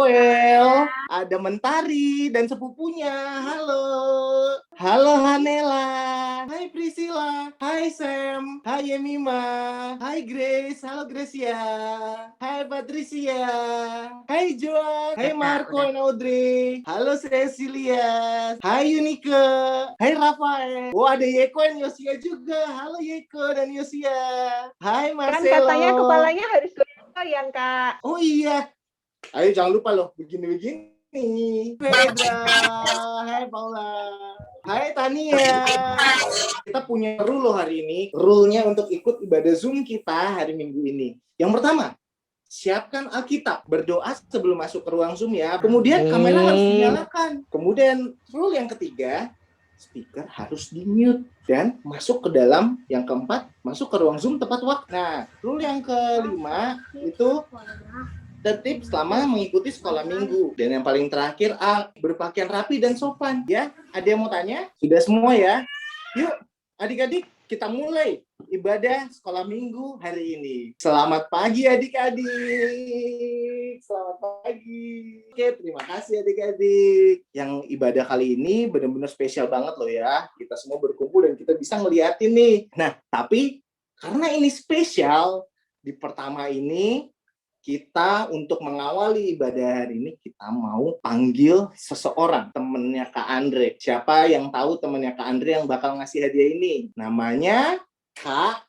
Joel, ada Mentari dan sepupunya. Halo. Halo Hanela. Hai Priscilla. Hai Sam. Hai Emima. Hai Grace. Halo Gracia. Hai Patricia. Hai Joan. Hai Marco dan Audrey. Halo Cecilia. Hai Unike. Hai Rafael. Oh, ada Yeko dan Yosia juga. Halo Yeko dan Yosia. Hai Marcelo. Kan katanya kepalanya harus goyang, Kak. Oh iya. Ayo jangan lupa loh, begini-begini. Pedra, hai Paula, hai Tania. Kita punya rule loh hari ini. Rule-nya untuk ikut ibadah Zoom kita hari Minggu ini. Yang pertama, siapkan Alkitab. Berdoa sebelum masuk ke ruang Zoom ya. Kemudian kamera harus dinyalakan. Kemudian rule yang ketiga, speaker harus di-mute. Dan masuk ke dalam, yang keempat, masuk ke ruang Zoom tepat waktu. Nah, rule yang kelima itu tertib selama mengikuti sekolah minggu. Dan yang paling terakhir, berpakaian rapi dan sopan. Ya, ada yang mau tanya? Sudah semua ya? Yuk, adik-adik, kita mulai ibadah sekolah minggu hari ini. Selamat pagi adik-adik. Selamat pagi. Oke, terima kasih adik-adik. Yang ibadah kali ini benar-benar spesial banget loh ya. Kita semua berkumpul dan kita bisa ngeliatin nih. Nah, tapi karena ini spesial, di pertama ini kita untuk mengawali ibadah hari ini kita mau panggil seseorang, temennya Kak Andre. Siapa yang tahu temennya Kak Andre yang bakal ngasih hadiah ini? Namanya Kak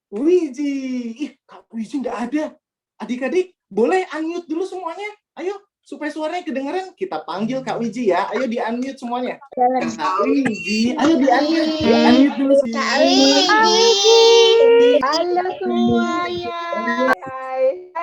Wiji. Ih, Kak Wiji nggak ada. Adik-adik, boleh unmute dulu semuanya? Ayo, supaya suaranya kedengeran. Kita panggil Kak Wiji ya. Ayo di-unmute semuanya. Kak Wiji, ayo di-unmute. Di-unmute dulu sih. Kak Wiji. Halo semuanya. Hai.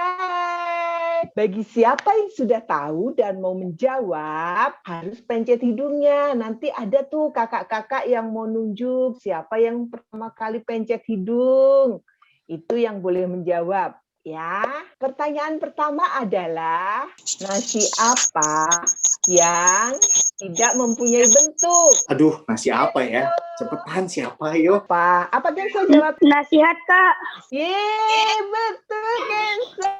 Bagi siapa yang sudah tahu dan mau menjawab, harus pencet hidungnya. Nanti ada tuh kakak-kakak yang mau nunjuk siapa yang pertama kali pencet hidung. Itu yang boleh menjawab. Ya, pertanyaan pertama adalah nasi apa yang tidak mempunyai bentuk? Aduh, nasi apa ya? Cepetan siapa, yuk? Apa yang saya jawab? Nasihat, Kak. Yeay, betul, Kenzo.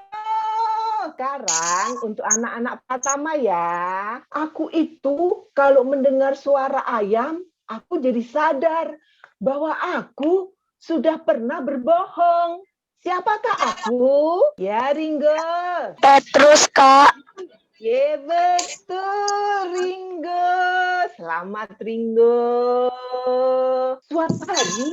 Sekarang untuk anak-anak pertama ya, aku itu kalau mendengar suara ayam, aku jadi sadar bahwa aku sudah pernah berbohong. Siapakah aku? Ya, Ringo. Petrus, Kak. Ya, betul, Ringo. Selamat, Ringo. Suatu hari,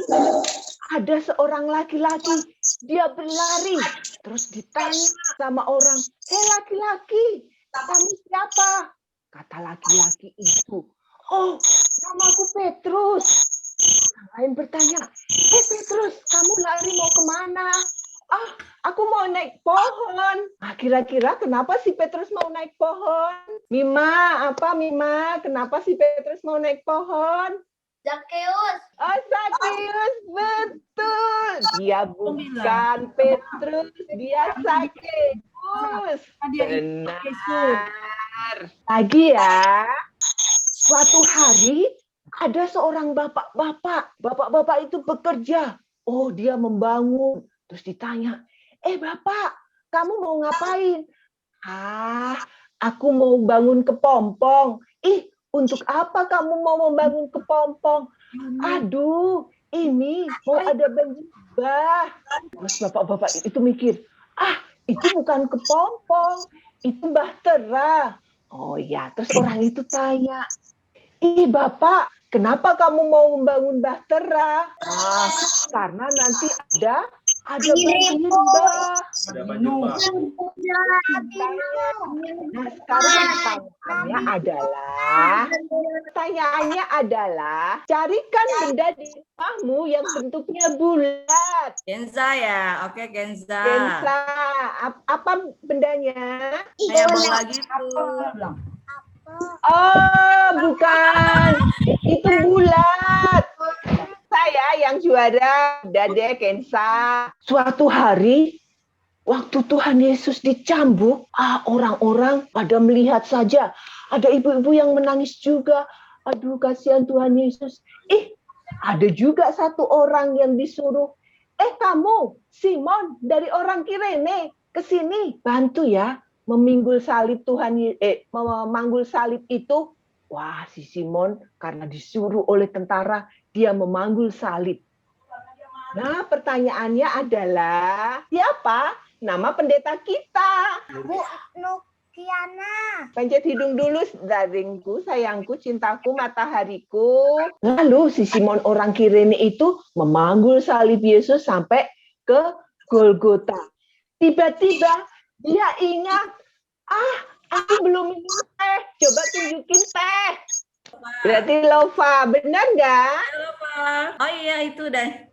ada seorang laki-laki. Dia berlari. Terus ditanya sama orang, laki-laki, kamu siapa? Kata laki-laki itu, oh, namaku Petrus. Yang lain bertanya, Petrus, kamu lari mau kemana? Aku mau naik pohon. Kira-kira kenapa si Petrus mau naik pohon? Mima, kenapa si Petrus mau naik pohon? Zakheus. Oh, Zakheus, betul. Dia bukan Petrus, dia Zakheus. Benar. Lagi ya. Suatu hari ada seorang bapak-bapak. Bapak-bapak itu bekerja. Oh, dia membangun. Terus ditanya, Bapak, kamu mau ngapain? Aku mau bangun kepompong. Untuk apa kamu mau membangun kepompong? Aduh, ini mau ada banjir. Terus bapak-bapak itu mikir, itu bukan kepompong, itu bahtera. Oh ya, terus orang itu tanya, Bapak, kenapa kamu mau membangun bahtera? Karena nanti ada banjir, Mbak. Ada banjir, Pak. Nah, sekarang pertanyaannya adalah, carikan benda di rumahmu yang bentuknya bulat. Genza ya, oke Genza. Genza, apa bendanya? Kayak bola gitu. Oh, bukan. Itu bulat. Saya yang juara, Dade Kensa. Suatu hari, waktu Tuhan Yesus dicambuk, orang-orang pada melihat saja. Ada ibu-ibu yang menangis juga. Aduh, kasihan Tuhan Yesus. Ada juga satu orang yang disuruh, kamu, Simon, dari orang Kirene, ke sini, bantu ya. meminggul salib memanggul salib itu, wah si Simon karena disuruh oleh tentara, dia memanggul salib. Nah, pertanyaannya adalah, siapa nama pendeta kita? Bu Nukiana. Pencet hidung dulu, daringku, sayangku, cintaku, matahariku. Lalu si Simon orang Kirene itu memanggul salib Yesus sampai ke Golgota. Tiba-tiba dia ingat, aku belum minum teh, coba tunjukin teh. Berarti Lova, benar nggak? Halo, Pak. Oh iya, itu deh.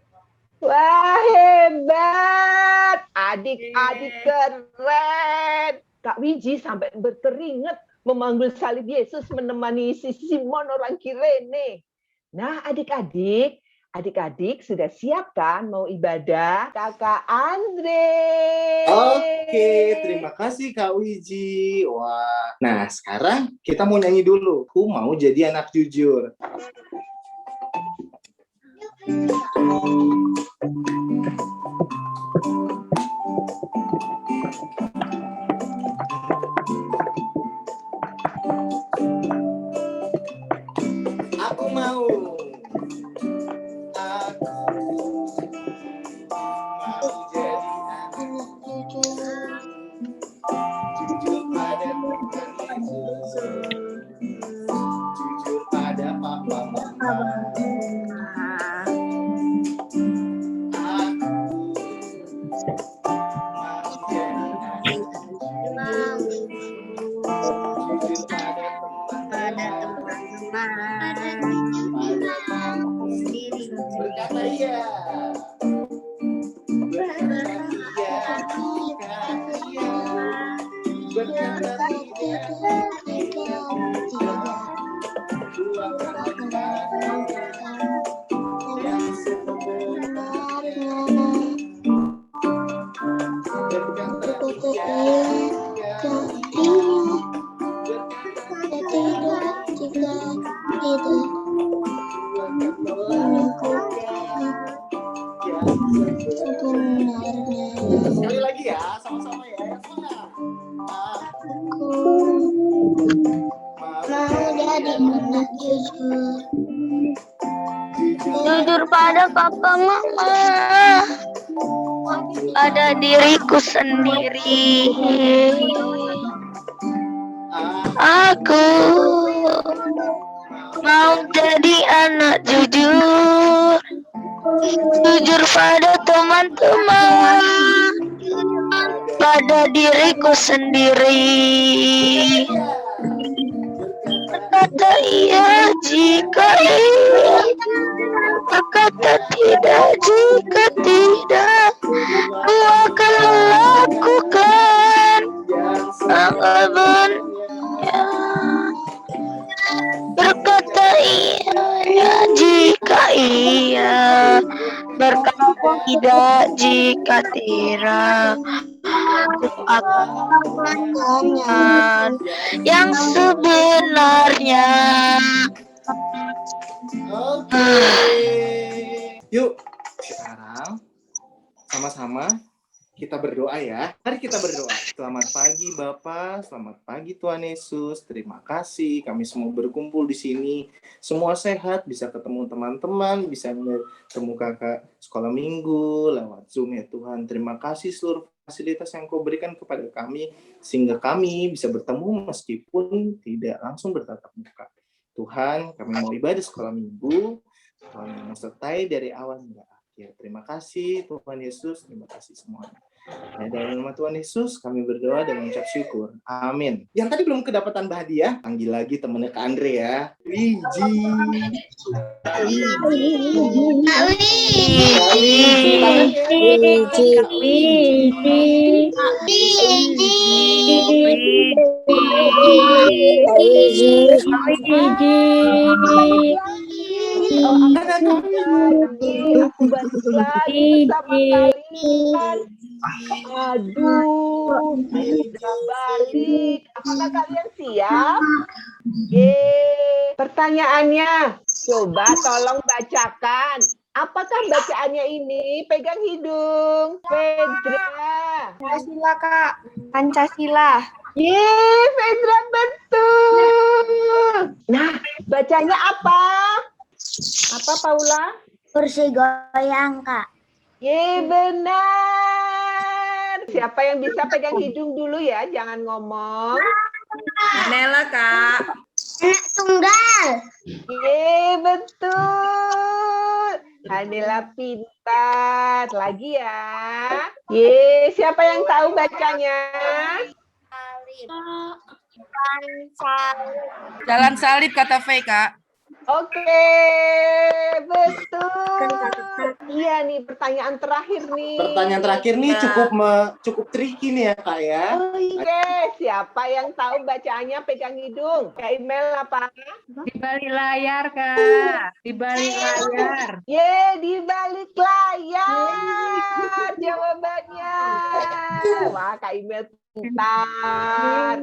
Wah, hebat. Adik-adik keren. Kak Wiji sampai berkeringat memanggul salib Yesus menemani si Simon orang Kirene. Nah, adik-adik sudah siap kan mau ibadah? Kakak Andre. Oke, terima kasih Kak Wiji. Wah, nah sekarang kita mau nyanyi dulu. Aku mau jadi anak jujur. Aku mau jadi anak jujur pada Tuhan Yesus, jujur pada papa mama. Berkata iya. Berkata iya. Berkata sekali lagi ya, sama-sama ya. Aku mau jadi anak jujur. Jujur pada papa mama. Pada diriku sendiri. Aku mau jadi anak jujur. Jujur pada teman-teman. Pada diriku sendiri. Berkata iya jika iya. Berkata tidak jika tidak. Ku akan melakukan apapun. Berkata iya jika iya. Berkata tidak jika tidak. Aku akan melakukan yang sebenarnya. Oke. Yuk, sekarang sama-sama kita berdoa ya. Mari kita berdoa. Selamat pagi Bapak, selamat pagi Tuhan Yesus. Terima kasih kami semua berkumpul di sini. Semua sehat, bisa ketemu teman-teman, bisa ketemu kakak sekolah minggu lewat Zoom ya Tuhan. Terima kasih seluruh fasilitas yang Kau berikan kepada kami sehingga kami bisa bertemu meskipun tidak langsung bertatap muka. Tuhan, kami mau ibadah sekolah minggu. Tuhan yang menyertai dari awal hingga akhir. Terima kasih Tuhan Yesus, terima kasih semuanya. Ya, dalam nama Tuhan Yesus kami berdoa dan mengucap syukur. Amin. Yang tadi belum kedapatan hadiah, panggil lagi temennya Kak Andre ya. Wiji. Aku balik lagi bersama kalian. Aduh, saya sudah balik. Apakah kalian siap? Pertanyaannya, coba tolong bacakan. Apakah bacaannya ini? Pegang hidung. Pedra. Pancasila, Kak. Pancasila. Yeay, Fedra betul. Nah, bacanya apa? Apa, Paula? Kursi goyang, Kak. Yeay, benar. Siapa yang bisa pegang hidung dulu ya? Jangan ngomong. Nela, Kak. Anak tunggal. Yeay, betul. Hanila pintar. Lagi ya. Yeay, siapa yang tahu bacanya? Jalan salib kata V, Kak. Oke, betul. Iya nih, pertanyaan terakhir nih. Pertanyaan terakhir nih Ya. cukup tricky nih ya Kak ya. Oke, siapa yang tahu bacaannya pegang hidung? Kak Imel apa? Di balik layar, Kak. Di balik layar. Ye, di balik layar jawabannya. Wah, Kak Imel pintar.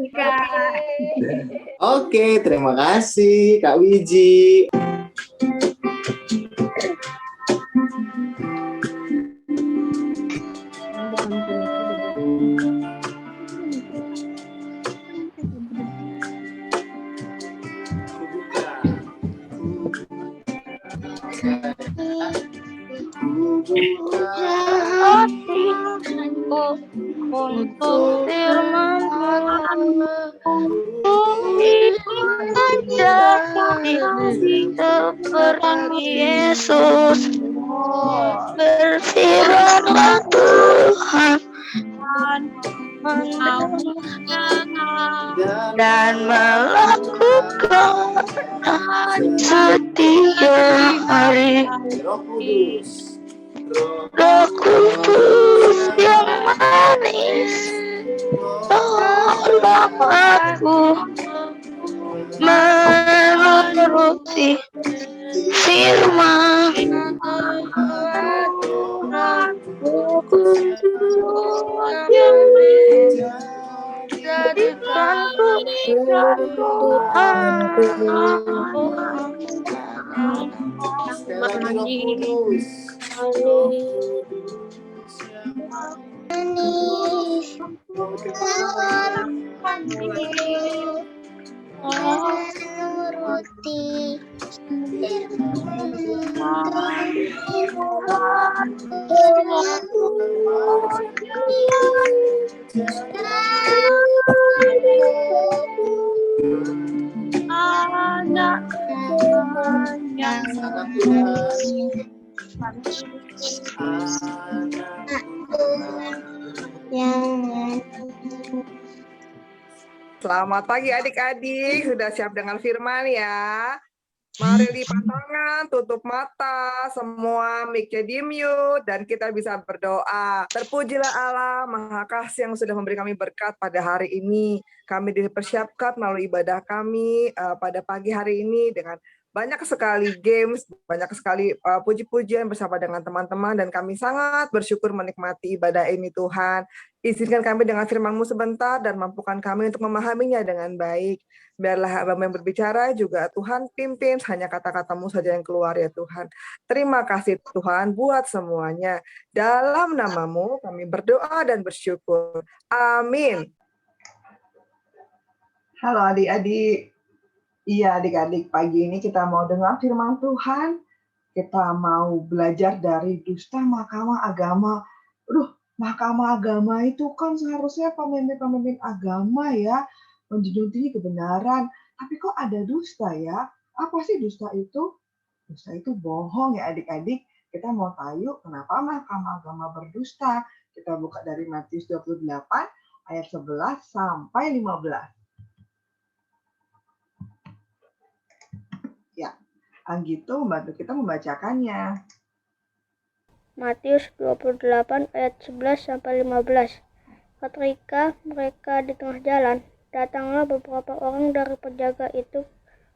Oke, terima kasih Kak Wiji. Hatiku untuk firman-Mu, bumi menjadi seperti Yesus. Berfirmanlah Tuhan dan melakukan setiap hari. Roh Kudus. Roh Kudus yang manis, tolong aku menuruti firman. Roh Kudus yang jadikanku Tuhanku. Sekali lagi Roh Kudus. Menuruti anak yang Selamat pagi adik-adik, sudah siap dengan firman ya? Mari lipat tangan, tutup mata, semua mic-nya di-mute, dan kita bisa berdoa. Terpujilah Allah, Maha Kasih yang sudah memberi kami berkat pada hari ini. Kami dipersiapkan melalui ibadah kami pada pagi hari ini dengan banyak sekali games, banyak sekali puji-pujian bersama dengan teman-teman, dan kami sangat bersyukur menikmati ibadah ini Tuhan. Izinkan kami dengan firman-Mu sebentar dan mampukan kami untuk memahaminya dengan baik. Biarlah Hamba yang berbicara juga Tuhan pimpin, hanya kata-kata-Mu saja yang keluar ya Tuhan. Terima kasih Tuhan buat semuanya. Dalam nama-Mu kami berdoa dan bersyukur. Amin. Halo adik-adik. Iya adik-adik, pagi ini kita mau dengar firman Tuhan. Kita mau belajar dari dusta mahkamah agama. Mahkamah agama itu kan seharusnya pemimpin-pemimpin agama ya, menjunjung tinggi kebenaran. Tapi kok ada dusta ya? Apa sih dusta itu? Dusta itu bohong ya adik-adik. Kita mau tahu kenapa mahkamah agama berdusta. Kita buka dari Matius 28 ayat 11 sampai 15. Ya, Anggito membantu kita membacakannya. Matius 28 ayat 11 sampai 15. Ketika mereka di tengah jalan, datanglah beberapa orang dari penjaga itu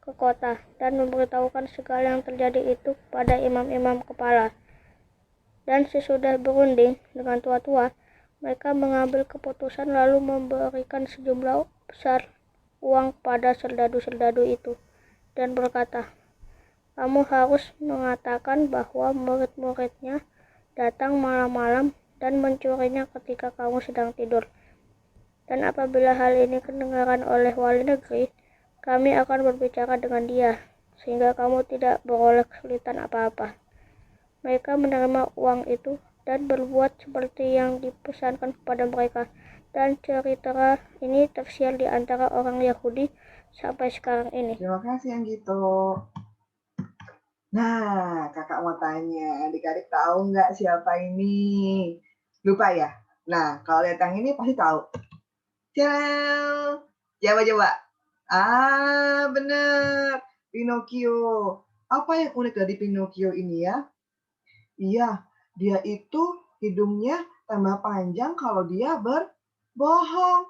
ke kota dan memberitahukan segala yang terjadi itu kepada imam-imam kepala. Dan sesudah berunding dengan tua-tua, mereka mengambil keputusan lalu memberikan sejumlah besar uang pada serdadu-serdadu itu dan berkata, "Kamu harus mengatakan bahwa murid-muridnya datang malam-malam dan mencurinya ketika kamu sedang tidur. Dan apabila hal ini kedengaran oleh wali negeri, kami akan berbicara dengan dia, sehingga kamu tidak beroleh kesulitan apa-apa. Mereka menerima uang itu dan berbuat seperti yang dipesankan kepada mereka. Dan cerita ini tersiar di antara orang Yahudi sampai sekarang ini. Terima kasih Anggito. Nah, kakak mau tanya, adik-adik tahu nggak siapa ini? Lupa ya? Nah, kalau lihat yang ini pasti tahu. Ciao. Coba. Bener. Pinocchio. Apa yang unik dari Pinocchio ini ya? Iya, dia itu hidungnya tambah panjang kalau dia berbohong.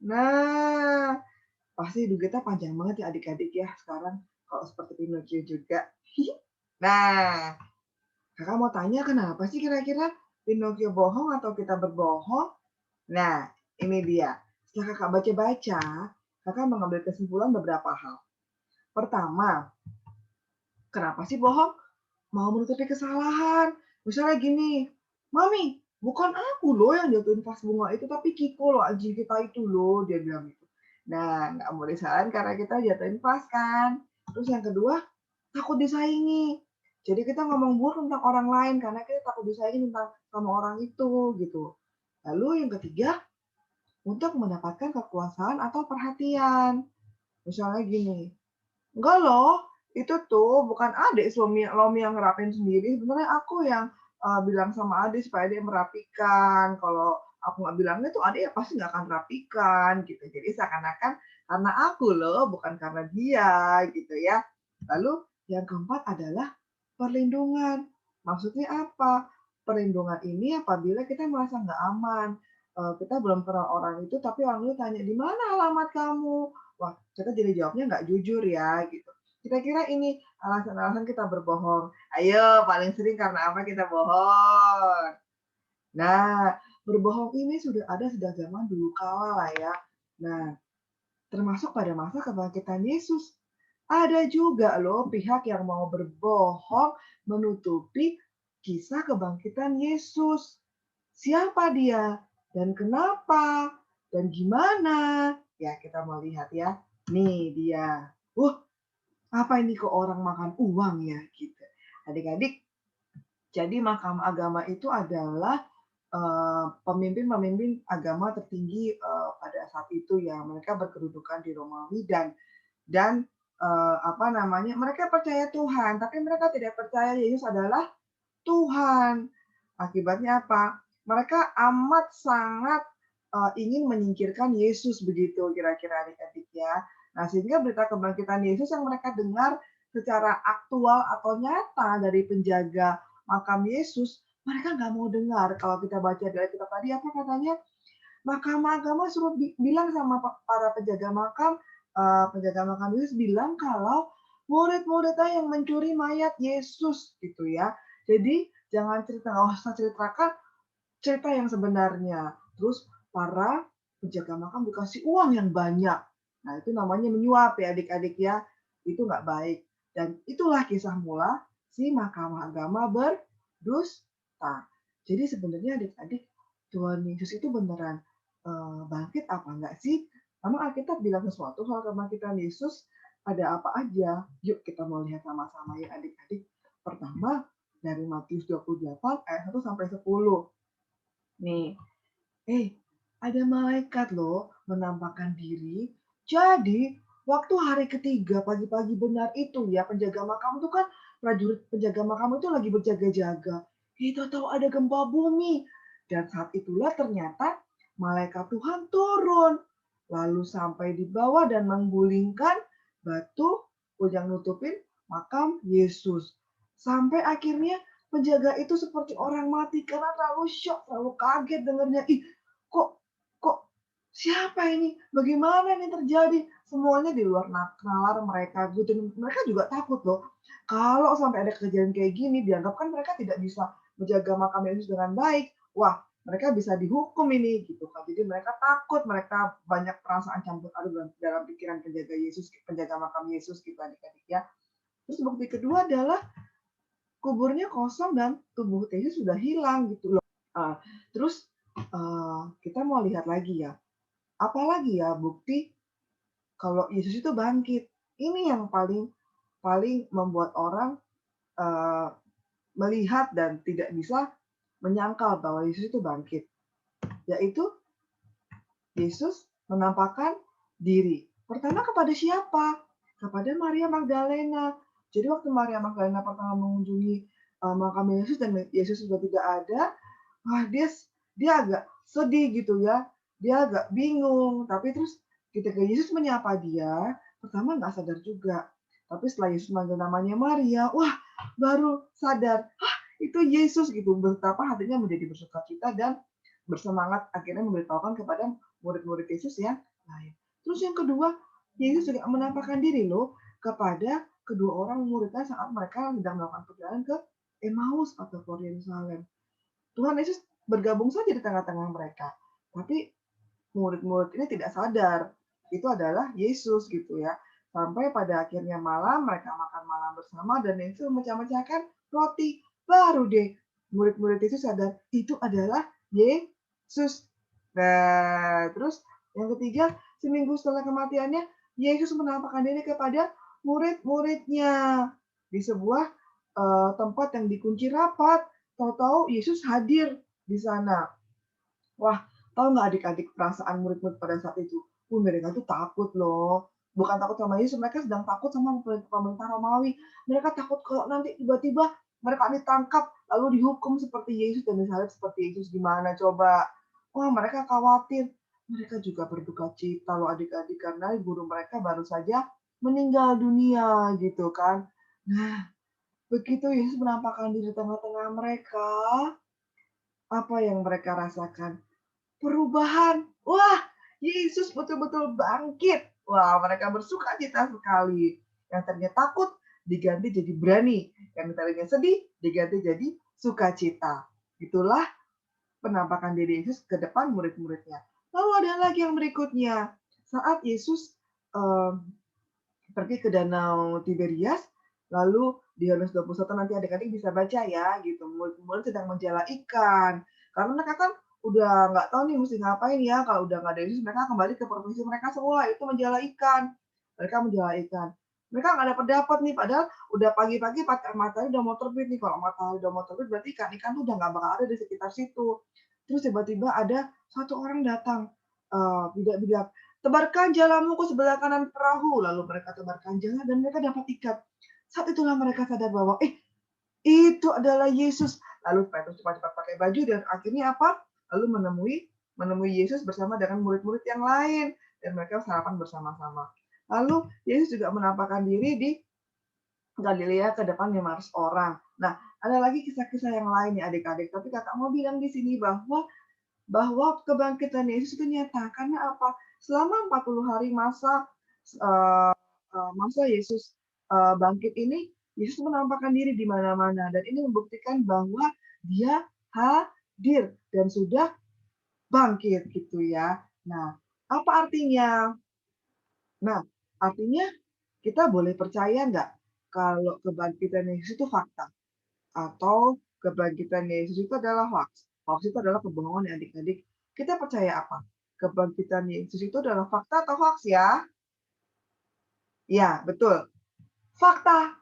Nah, pasti hidung kita panjang banget ya adik-adik ya sekarang kalau seperti Pinocchio juga. Nah, kakak mau tanya kenapa sih kira-kira Pinocchio bohong atau kita berbohong? Nah, ini dia. Setelah kakak baca-baca, kakak mengambil kesimpulan beberapa hal. Pertama, kenapa sih bohong? Mau menutupi kesalahan. Misalnya gini, Mami, bukan aku loh yang jatuhin vas bunga itu, tapi Kiko loh, anjing kita itu loh, dia bilang gitu. Nah, nggak mau disalahin karena kita jatuhin vas kan. Terus yang kedua, takut disaingi. Jadi kita ngomong buruk tentang orang lain karena kita takut disaingi tentang sama orang itu gitu. Lalu yang ketiga, untuk mendapatkan kekuasaan atau perhatian. Misalnya gini, enggak loh, itu tuh bukan adik Lomi yang ngerapin sendiri. Sebenarnya aku yang bilang sama adik supaya dia merapikan. Kalau aku nggak bilangnya tuh adik ya pasti nggak akan rapikan gitu. Jadi seakan-akan karena aku loh, bukan karena dia gitu ya. Lalu yang keempat adalah perlindungan. Maksudnya apa? Perlindungan ini apabila kita merasa nggak aman. Kita belum kenal orang itu, tapi orang itu tanya, di mana alamat kamu? Wah, kita jadi jawabnya nggak jujur ya, gitu. Kira-kira ini alasan-alasan kita berbohong. Ayo, paling sering karena apa kita bohong? Nah, berbohong ini sudah ada sejak zaman dulu kala lah ya. Nah, termasuk pada masa kebangkitan Yesus. Ada juga loh pihak yang mau berbohong menutupi kisah kebangkitan Yesus. Siapa dia? Dan kenapa? Dan gimana? Ya, kita mau lihat ya. Nih dia. Apa ini kok orang makan uang ya? Gitu. Adik-adik, jadi Mahkamah Agama itu adalah pemimpin-pemimpin agama tertinggi pada saat itu ya. Mereka berkedudukan di Romawi dan mereka percaya Tuhan, tapi mereka tidak percaya Yesus adalah Tuhan. Akibatnya apa? Mereka amat sangat ingin menyingkirkan Yesus begitu kira-kira adik-adik ya. Nah, sehingga berita kebangkitan Yesus yang mereka dengar secara aktual atau nyata dari penjaga makam Yesus, mereka nggak mau dengar. Kalau kita baca dari kitab tadi apa katanya? Mahkamah Agama suruh bilang sama para penjaga makam Yesus bilang kalau murid-muridnya yang mencuri mayat Yesus gitu ya. Jadi nggak usah ceritakan cerita yang sebenarnya. Terus para penjaga makam dikasih uang yang banyak. Nah, itu namanya menyuap ya adik-adik ya. Itu nggak baik. Dan itulah kisah mula si Mahkamah Agama berdusta. Jadi sebenarnya adik-adik, Tuhan Yesus itu beneran bangkit apa enggak sih? Emang Alkitab bilang sesuatu soal kebangkitan Yesus? Ada apa aja? Yuk kita mau lihat sama-sama ya adik-adik. Pertama, dari Matius 28 ayat 1 sampai 10. Nih, ada malaikat loh menampakkan diri. Jadi, waktu hari ketiga pagi-pagi benar itu ya, penjaga makam itu kan prajurit penjaga makam itu lagi berjaga-jaga. Kita tahu ada gempa bumi. Dan saat itulah ternyata malaikat Tuhan turun. Lalu sampai di bawah dan menggulingkan batu yang nutupin makam Yesus. Sampai akhirnya penjaga itu seperti orang mati karena terlalu shock, terlalu kaget dengarnya. Kok siapa ini? Bagaimana ini terjadi? Semuanya di luar nalar mereka. Mereka juga takut loh. Kalau sampai ada kejadian kayak gini, dianggap kan mereka tidak bisa menjaga makam Yesus dengan baik. Wah, mereka bisa dihukum ini gitu kan. Jadi mereka takut, mereka banyak perasaan campur aduk dalam pikiran penjaga makam Yesus gitu adik-adik ya. Terus bukti kedua adalah kuburnya kosong dan tubuh Yesus sudah hilang gitu loh. Terus kita mau lihat lagi ya. Apalagi ya bukti kalau Yesus itu bangkit. Ini yang paling paling membuat orang eh, melihat dan tidak bisa menyangkal bahwa Yesus itu bangkit, yaitu Yesus menampakkan diri. Pertama kepada siapa? Kepada Maria Magdalena. Jadi waktu Maria Magdalena pertama mengunjungi makam Yesus dan Yesus sudah tidak ada, wah dia agak sedih gitu ya. Dia agak bingung. Tapi terus ketika Yesus menyapa dia, pertama nggak sadar juga. Tapi setelah Yesus manggil namanya Maria, wah baru sadar, itu Yesus gitu. Betapa hatinya menjadi bersukacita dan bersemangat akhirnya memberitahukan kepada murid-murid Yesus yang lain. Terus yang kedua, Yesus juga menampakkan diri loh kepada kedua orang muridnya saat mereka sedang melakukan perjalanan ke Emmaus atau ke Yerusalem. Tuhan Yesus bergabung saja di tengah-tengah mereka. Tapi murid-murid ini tidak sadar itu adalah Yesus gitu ya. Sampai pada akhirnya malam mereka makan malam bersama dan Yesus memecah-mecahkan roti. Baru deh murid-murid itu sadar itu adalah Yesus. Nah, terus yang ketiga, seminggu setelah kematiannya, Yesus menampakkan diri kepada murid-muridnya di sebuah tempat yang dikunci rapat. Tahu-tahu Yesus hadir di sana. Wah, tahu nggak adik-adik perasaan murid-murid pada saat itu? Mereka tuh takut loh. Bukan takut sama Yesus, mereka sedang takut sama pemerintah Romawi. Mereka takut kalau nanti tiba-tiba mereka ditangkap lalu dihukum seperti Yesus dan disalib seperti Yesus, gimana coba? Wah, mereka khawatir. Mereka juga berduka cita loh adik-adik karena guru mereka baru saja meninggal dunia gitu kan. Nah, begitu Yesus menampakkan diri di tengah-tengah mereka, apa yang mereka rasakan? Perubahan. Wah, Yesus betul-betul bangkit. Wah, mereka bersukacita sekali. Yang tadinya takut diganti jadi berani. Yang tadinya sedih diganti jadi sukacita. Itulah penampakan diri Yesus ke depan murid-muridnya. Lalu ada lagi yang berikutnya. Saat Yesus pergi ke Danau Tiberias, lalu di Yohanes 21 nanti adik-adik bisa baca ya, gitu. Murid-murid sedang menjala ikan. Karena mereka kan udah nggak tahu nih mesti ngapain ya, kalau udah nggak ada Yesus, mereka kembali ke profesi mereka semula, itu menjala ikan. Mereka menjala ikan. Mereka nggak dapat dapat nih, padahal udah pagi-pagi matahari udah mau terbit nih. Kalau matahari udah mau terbit, berarti ikan-ikan tuh udah nggak bakal ada di sekitar situ. Terus tiba-tiba ada satu orang datang, bilang, tebarkan jalamu ke sebelah kanan perahu. Lalu mereka tebarkan jala dan mereka dapat ikan. Saat itulah mereka sadar bahwa, itu adalah Yesus. Lalu Petrus cepat-cepat pakai baju dan akhirnya apa? Lalu menemui Yesus bersama dengan murid-murid yang lain dan mereka sarapan bersama-sama. Lalu Yesus juga menampakkan diri di Galilea ke depan 500 orang. Nah, ada lagi kisah-kisah yang lain nih adik-adik. Tapi kakak mau bilang di sini bahwa kebangkitan Yesus itu nyata. Karena apa? Selama 40 hari masa Yesus bangkit ini, Yesus menampakkan diri di mana-mana. Dan ini membuktikan bahwa dia hadir dan sudah bangkit gitu ya. Nah, apa artinya? Nah, artinya kita boleh percaya nggak kalau kebangkitan Yesus itu fakta? Atau kebangkitan Yesus itu adalah hoax? Hoax itu adalah kebohongan ya adik-adik. Kita percaya apa? Kebangkitan Yesus itu adalah fakta atau hoax ya? Ya, betul. Fakta.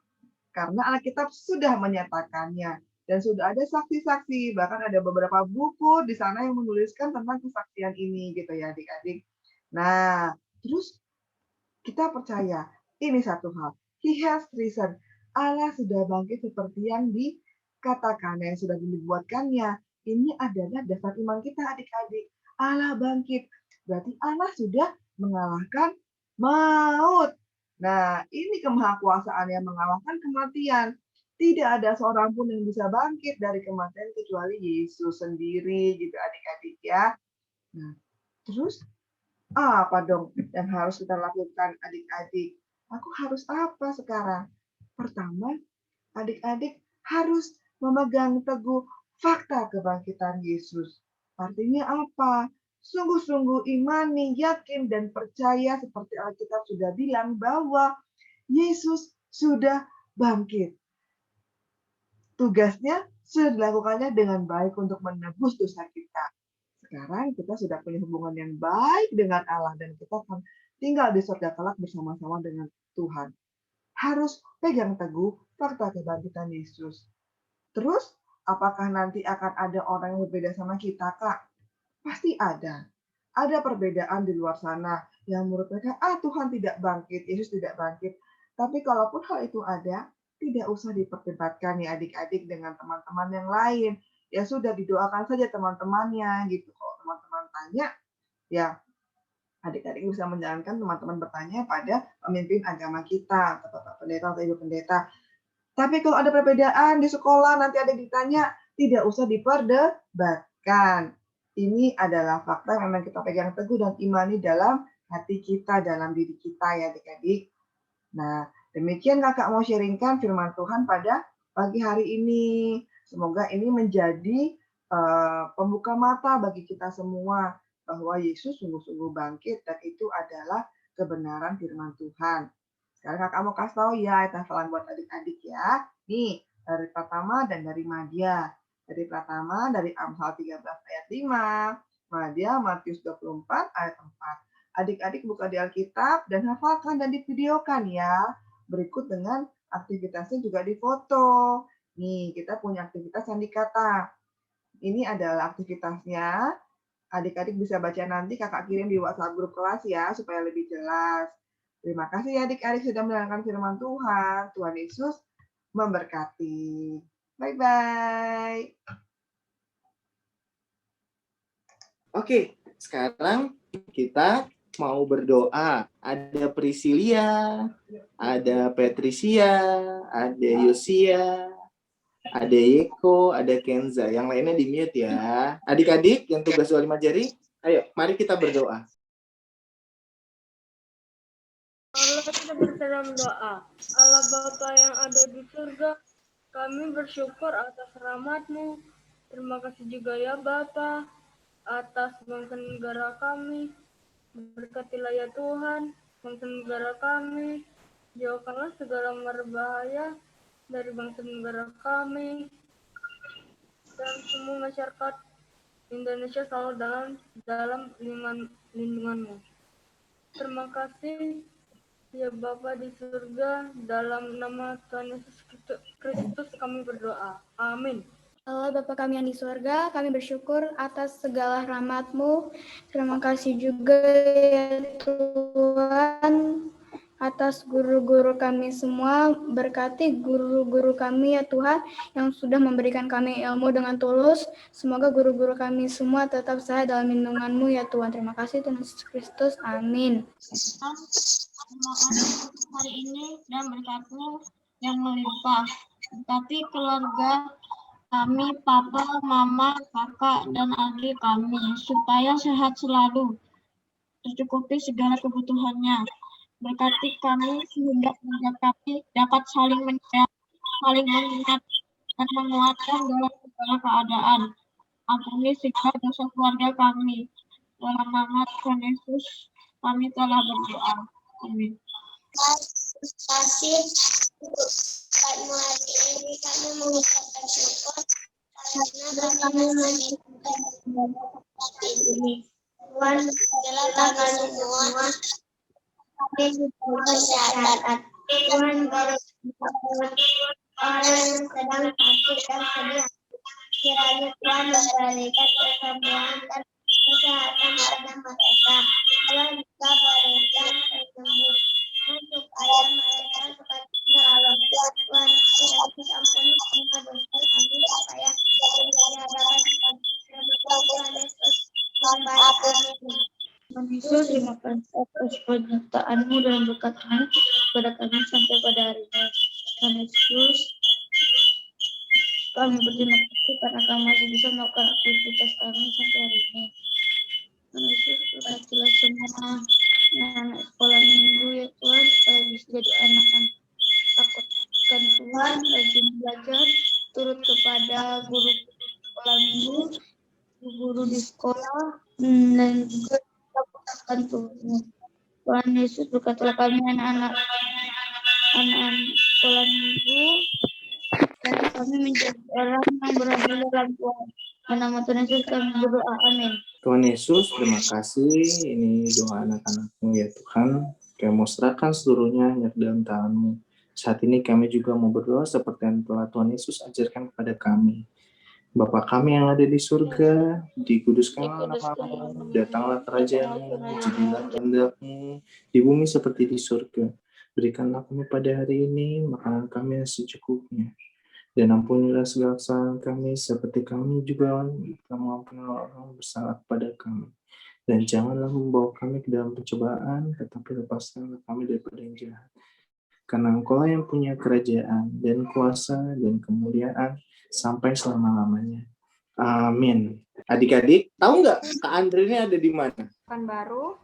Karena Alkitab sudah menyatakannya. Dan sudah ada saksi-saksi. Bahkan ada beberapa buku di sana yang menuliskan tentang kesaksian ini gitu ya adik-adik. Nah, terus kita percaya ini satu hal. He has risen. Allah sudah bangkit seperti yang dikatakan, yang sudah dibuatkannya. Ini adalah dasar iman kita adik-adik. Allah bangkit. Berarti Allah sudah mengalahkan maut. Nah, ini kemahakuasaan yang mengalahkan kematian. Tidak ada seorang pun yang bisa bangkit dari kematian kecuali Yesus sendiri, gitu adik-adik ya. Nah, terus apa dong yang harus kita lakukan adik-adik? Aku harus apa sekarang? Pertama, adik-adik harus memegang teguh fakta kebangkitan Yesus. Artinya apa? Sungguh-sungguh imani, yakin, dan percaya seperti Alkitab sudah bilang bahwa Yesus sudah bangkit. Tugasnya sudah dilakukannya dengan baik untuk menebus dosa kita. sekarang kita sudah punya hubungan yang baik dengan Allah dan kita akan tinggal di surga kelak bersama-sama dengan Tuhan. Harus pegang teguh fakta kebangkitan Yesus. Terus, apakah nanti akan ada orang yang berbeda sama kita, Kak? Pasti ada. Ada perbedaan di luar sana yang menurut mereka, Tuhan tidak bangkit, Yesus tidak bangkit. Tapi kalaupun hal itu ada, tidak usah diperdebatkan ya adik-adik dengan teman-teman yang lain. Ya sudah, didoakan saja teman-temannya gitu. Kalau teman-teman tanya, ya adik-adik bisa menjalankan teman-teman bertanya pada pemimpin agama kita, atau Bapak Pendeta atau Ibu Pendeta. Tapi kalau ada perbedaan di sekolah, nanti ada ditanya, tidak usah diperdebatkan. Ini adalah fakta yang memang kita pegang teguh dan imani dalam hati kita, dalam diri kita ya adik-adik. Nah, demikian kakak mau sharingkan firman Tuhan pada pagi hari ini. Semoga ini menjadi pembuka mata bagi kita semua bahwa Yesus sungguh-sungguh bangkit dan itu adalah kebenaran firman Tuhan. Sekarang kakak mau kasih tahu ya hafalan buat adik-adik ya. Nih, dari Pratama dan dari Madya. Dari Pratama dari Amsal 13 ayat 5, Madya Matius 24 ayat 4. Adik-adik buka di Alkitab dan hafalkan dan divideokan ya. Berikut dengan aktivitasnya juga difoto. Nih, kita punya aktivitas Sandikata. Ini adalah aktivitasnya. Adik-adik bisa baca nanti kakak kirim di WhatsApp grup kelas ya supaya lebih jelas. Terima kasih ya adik-adik sudah mendengarkan firman Tuhan. Tuhan Yesus memberkati. Bye-bye. Oke, sekarang kita mau berdoa. Ada Priscilia, ada Patricia, ada Yosia, ada Yeko, ada Kenza. Yang lainnya di-mute ya. Adik-adik yang tugas wali majari, ayo mari kita berdoa. Allah, kita berdalam doa. Allah Bapa yang ada di surga, kami bersyukur atas rahmat-Mu. Terima kasih juga ya Bapa atas bangsa negara kami. Berkatilah ya Tuhan bangsa negara kami. Jauhkanlah segala mara bahaya dari bangsa negara kami. Dan semua masyarakat Indonesia selalu dalam lindungan-Mu. Terima kasih ya Bapa di surga, dalam nama Tuhan Yesus Kristus kami berdoa. Amin. Allah Bapa kami yang di surga, kami bersyukur atas segala rahmat-Mu. Terima kasih juga ya Tuhan atas guru-guru kami semua. Berkati guru-guru kami ya Tuhan yang sudah memberikan kami ilmu dengan tulus. Semoga guru-guru kami semua tetap sehat dalam lindungan-Mu ya Tuhan. Terima kasih Tuhan Yesus Kristus. Amin. Terima kasih hari ini dan berkat-Mu yang melimpah. Berkati keluarga kami, papa, mama, kakak, dan adik kami, supaya sehat selalu, tercukupi segala kebutuhannya. Berkati kami sehingga keluarga kami dapat saling mengingat dan menguatkan dalam segala keadaan. Ampuni segala dosa keluarga kami. Dalam nama Tuhan Yesus, kami telah berdoa. Amin. Terima kasih untuk karmu hari ini kami mengucapkan syukur karena kami mengucapkan ini. Tuhan adalah kami semua kami juga kesehatan. Tuhan orang yang sedang sakit dan sedih. Kiranya Tuhan memberikan kesembuhan dan kesehatan pada mereka. Tuhan juga berikan kesembuhan supaya mereka seperti Allah. Tuhan kita ampuni semua dosa kami supaya kita dapat Tuhan Yesus membaik. Tuhan Yesus, terima kasih atas penyertaan-Mu dan berkat-Mu kepada kami sampai pada hari ini. Tuhan Yesus, kami berterima kasih karena kami masih bisa melakukan aktivitas kami sampai hari ini. Tuhan Yesus, berkatilah semua anak sekolah minggu ya Tuhan, supaya bisa jadi anak yang takutkan Tuhan, rajin belajar, turut kepada guru sekolah minggu, guru di sekolah, dan juga takutkan Tuhan. Tuhan Yesus, berkatilah kami anak-anak sekolah minggu, dan kami menjadi orang yang berada dalam Tuhan. Dalam nama Tuhan Yesus kami berdoa. Amin. Tuhan Yesus, terima kasih. Ini doa anak-anak-Mu ya Tuhan. Kami mau serahkan seluruhnya hanya ke dalam tangan-Mu. Saat ini kami juga mau berdoa seperti yang telah Tuhan Yesus ajarkan kepada kami. Bapa kami yang ada di surga, dikuduskanlah nama-Mu, datanglah kerajaan-Mu, jadilah kehendak-Mu di bumi seperti di surga. Berikanlah kami pada hari ini makanan kami yang secukupnya. Dan ampunilah segala kesalahan kami seperti kami juga mengampuni orang bersalah kepada kami. Dan janganlah membawa kami ke dalam pencobaan, tetapi lepaskanlah kami daripada yang jahat. Karena Engkau yang punya kerajaan dan kuasa dan kemuliaan sampai selama-lamanya. Amin. Adik-adik, tahu nggak Kak Andre ini ada di mana? Pekanbaru.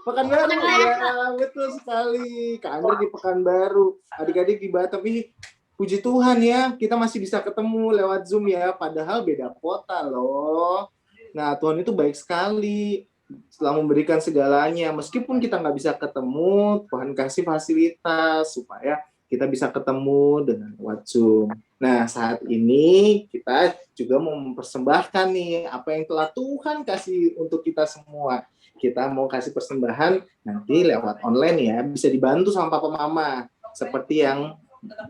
Pekanbaru, ya betul sekali. Kak Andre di Pekanbaru, adik-adik di Batam. Ih, puji Tuhan ya, kita masih bisa ketemu lewat Zoom ya, padahal beda kota loh. Nah, Tuhan itu baik sekali, setelah memberikan segalanya. Meskipun kita nggak bisa ketemu, Tuhan kasih fasilitas supaya kita bisa ketemu dengan lewat Zoom. Nah, saat ini kita juga mau mempersembahkan nih apa yang telah Tuhan kasih untuk kita semua. Kita mau kasih persembahan nanti lewat online ya, bisa dibantu sama papa mama. Seperti yang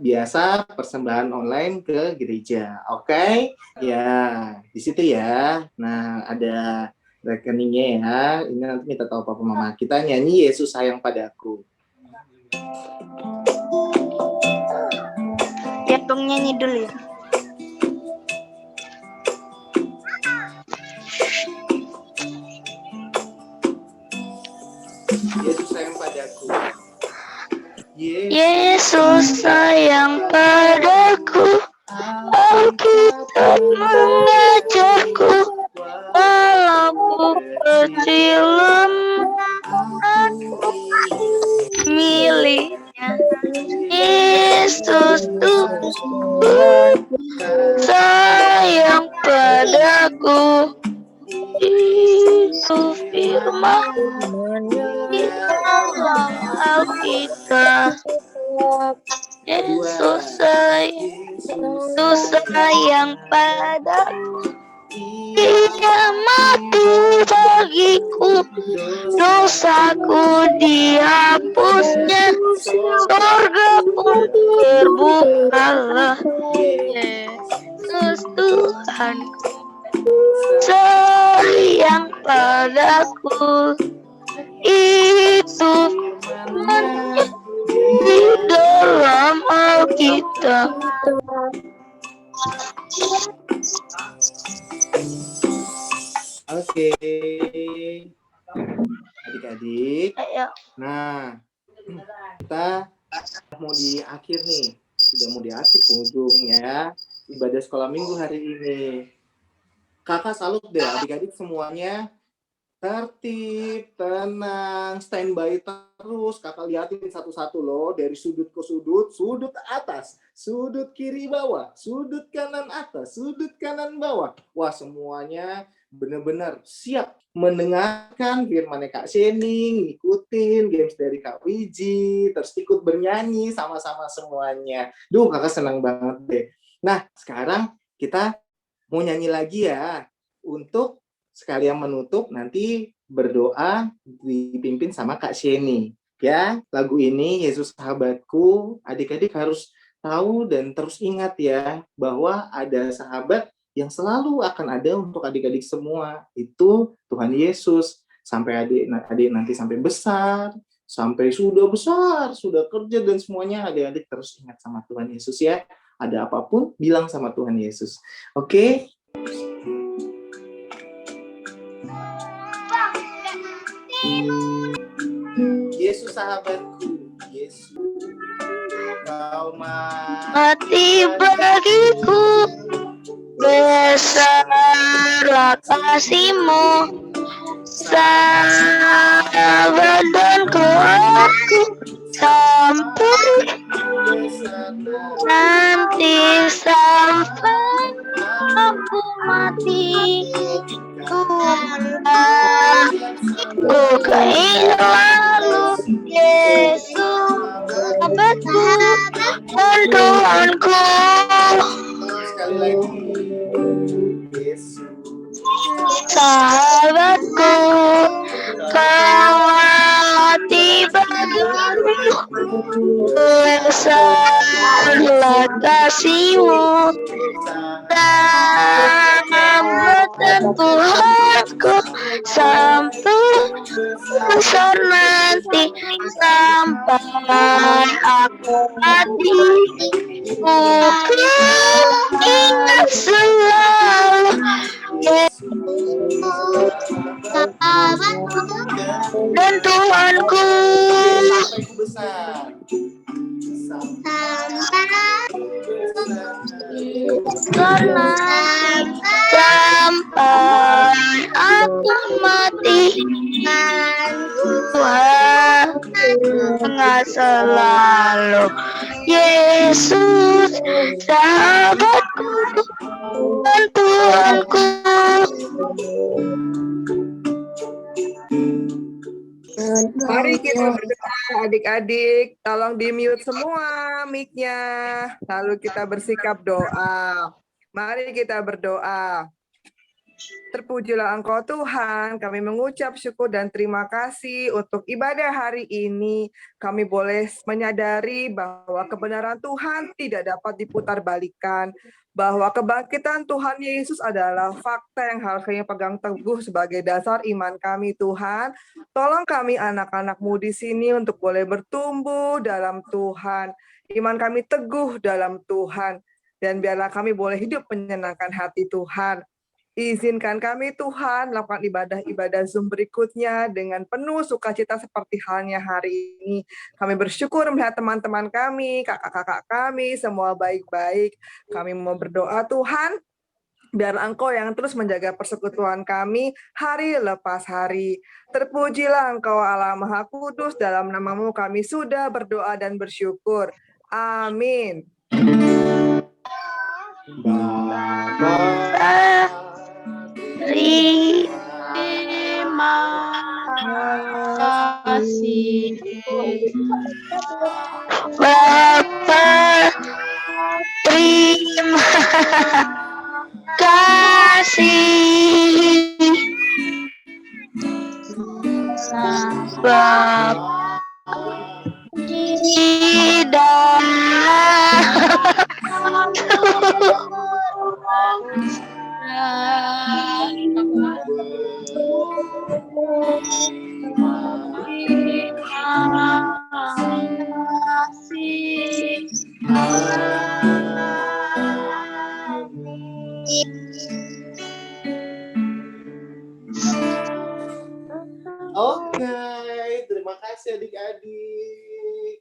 biasa persembahan online ke gereja. Oke? Ya, di situ ya. Nah, ada rekeningnya ya. Ini nanti minta tahu papa mama. Kita nyanyi Yesus sayang padaku. Ya, dong nyanyi dulu ya. Yesus sayang padaku. Yesus sayang padaku, Alkitab mengajarku, walau kecil aku miliknya. Yesus Tuhan sayang padaku, itu firman di dalam Alkitab. Yesus sayang padaku, Dia mati bagiku, dosaku dihapusnya, surga pun terbukalah. Yesus Tuhanku sayang padaku, itu firman-Nya di dalam Alkitab. Oke. Adik-adik. Nah, kita mau di akhir nih. Sudah mau di akhir penghujungnya ibadah sekolah minggu hari ini. Kakak salut deh adik-adik semuanya tertib, tenang, standby terus. Kakak liatin satu-satu loh, dari sudut ke sudut, sudut atas, sudut kiri bawah, sudut kanan atas, sudut kanan bawah. Wah, semuanya benar-benar siap mendengarkan firman Kak Shening, ngikutin games dari Kak Wiji, terus ikut bernyanyi sama-sama semuanya. Duh, kakak senang banget deh. Nah, sekarang kita mau nyanyi lagi ya, untuk sekalian menutup nanti berdoa dipimpin sama Kak Sheni. Ya, lagu ini Yesus Sahabatku, adik-adik harus tahu dan terus ingat ya, bahwa ada sahabat yang selalu akan ada untuk adik-adik semua. Itu Tuhan Yesus. Sampai adik nanti sampai besar, sampai sudah besar, sudah kerja dan semuanya, adik-adik terus ingat sama Tuhan Yesus ya. Ada apapun, bilang sama Tuhan Yesus. Oke? Yesus sahabatku, Yesus, kau Mati bagiku, besarlah kasih-Mu, sahabat dan aku, sampai nanti, sampai aku mati. Bukan lalu Yesus sahabatku dan Tuhanku. sekali lagi. sahabatku, kau tiba besarlah kasihmu, selamatkan Tuhanku sampai besar nanti, sampai aku mati. Ku ingat selalu sahabatku dan Tuhanku Sampai ku besar. karena sampai aku mati. Tuhan ingat selalu Yesus sahabatku dan Tuhanku. Mari kita berdoa adik-adik, tolong di-mute semua mic-nya. Lalu kita bersikap doa. Mari kita berdoa. Terpujilah Engkau Tuhan, kami mengucap syukur dan terima kasih untuk ibadah hari ini. Kami boleh menyadari bahwa kebenaran Tuhan tidak dapat diputarbalikkan, bahwa kebangkitan Tuhan Yesus adalah fakta yang harus kami pegang teguh sebagai dasar iman kami Tuhan. Tolong kami anak-anak-Mu di sini untuk boleh bertumbuh dalam Tuhan. Iman kami teguh dalam Tuhan. Dan biarlah kami boleh hidup menyenangkan hati Tuhan. Izinkan kami Tuhan melakukan ibadah-ibadah Zoom berikutnya dengan penuh sukacita seperti halnya hari ini. Kami bersyukur melihat teman-teman kami, kakak-kakak kami, semua baik-baik. Kami mau berdoa Tuhan, biar Engkau yang terus menjaga persekutuan kami hari lepas hari. Terpujilah Engkau Allah Maha Kudus, dalam nama-Mu kami sudah berdoa dan bersyukur. Amin. Terima kasih Bapa, terima kasih sebab tidak Oke, terima kasih adik-adik.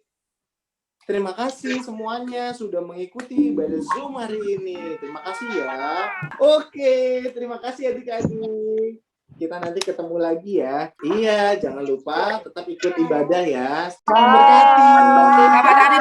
Terima kasih semuanya sudah mengikuti ibadah Zoom hari ini. Terima kasih ya. Oke, terima kasih adik-adik. Kita nanti ketemu lagi ya. Iya, jangan lupa tetap ikut ibadah ya. Selamat berkati. Selamat hari